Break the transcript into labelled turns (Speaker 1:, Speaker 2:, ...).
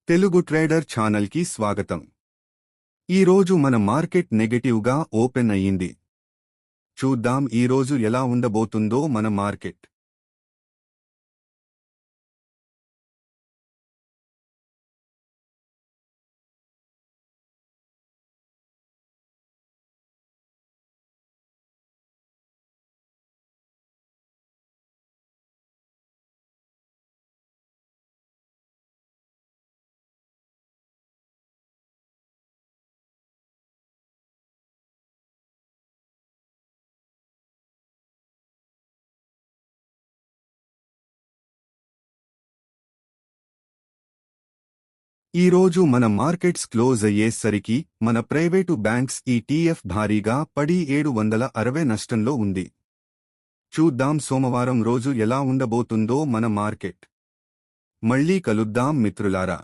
Speaker 1: Telugu trader ఛానల్కి స్వాగతం. ఈరోజు మన మార్కెట్ నెగటివ్గా ఓపెన్ అయ్యింది. చూద్దాం ఈరోజు ఎలా ఉండబోతుందో మన మార్కెట్. ఈరోజు మన మార్కెట్స్ క్లోజ్ అయ్యేసరికి మన ప్రైవేటు బ్యాంక్స్ ETF భారీగా పడి 760 నష్టంలో ఉంది. చూద్దాం సోమవారం రోజు ఎలా ఉండబోతుందో మన మార్కెట్. మళ్ళీ కలుద్దాం మిత్రులారా.